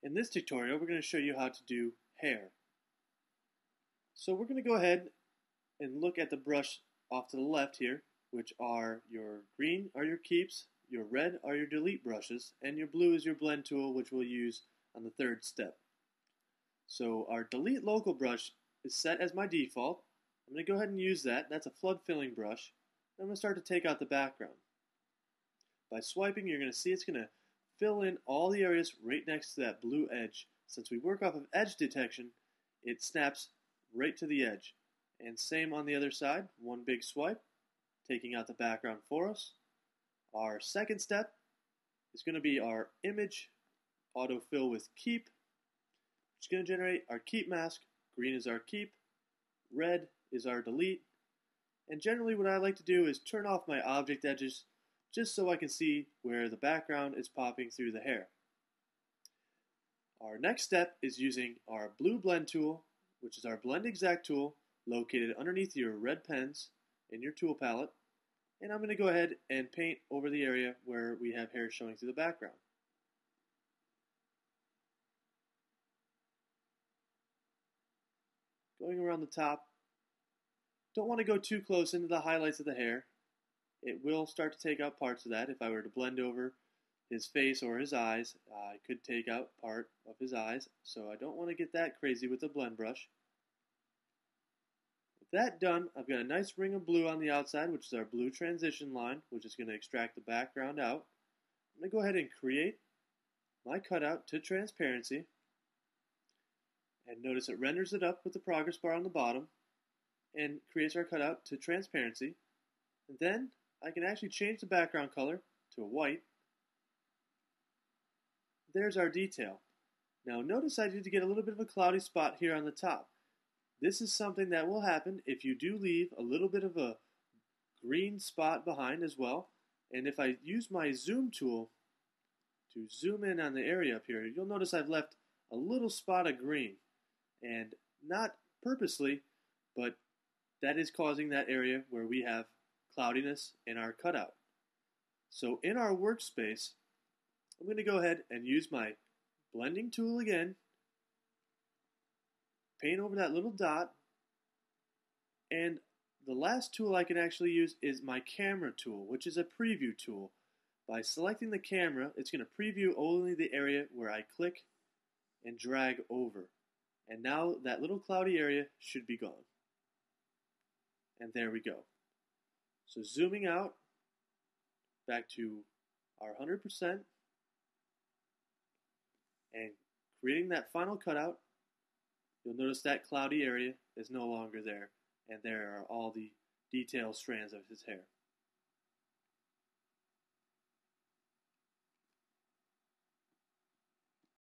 In this tutorial, we're going to show you how to do hair. So we're going to go ahead and look at the brush off to the left here, which are your green are your keeps, your red are your delete brushes, and your blue is your blend tool, which we'll use on the third step. So our delete local brush is set as my default. I'm going to go ahead and use that. That's a flood filling brush. I'm going to start to take out the background. By swiping, you're going to see it's going to fill in all the areas right next to that blue edge. Since we work off of edge detection, it snaps right to the edge. And same on the other side, one big swipe, taking out the background for us. Our second step is going to be our image autofill with keep, which is going to generate our keep mask. Green is our keep, red is our delete. And generally what I like to do is turn off my object edges just so I can see where the background is popping through the hair. Our next step is using our blue blend tool, which is our blend exact tool located underneath your red pens in your tool palette. And I'm going to go ahead and paint over the area where we have hair showing through the background. Going around the top, don't want to go too close into the highlights of the hair. It will start to take out parts of that. If I were to blend over his face or his eyes, I could take out part of his eyes, so I don't want to get that crazy with the blend brush. With that done, I've got a nice ring of blue on the outside, which is our blue transition line, which is going to extract the background out. I'm going to go ahead and create my cutout to transparency, and notice it renders it up with the progress bar on the bottom, and creates our cutout to transparency. And then I can actually change the background color to a white. There's our detail. Now notice I did get a little bit of a cloudy spot here on the top. This is something that will happen if you do leave a little bit of a green spot behind as well. And if I use my zoom tool to zoom in on the area up here, you'll notice I've left a little spot of green. And not purposely, but that is causing that area where we have cloudiness in our cutout. So in our workspace, I'm going to go ahead and use my blending tool again, paint over that little dot, and the last tool I can actually use is my camera tool, which is a preview tool. By selecting the camera, it's going to preview only the area where I click and drag over. And now that little cloudy area should be gone. And there we go. So zooming out, back to our 100%, and creating that final cutout, you'll notice that cloudy area is no longer there, and there are all the detailed strands of his hair.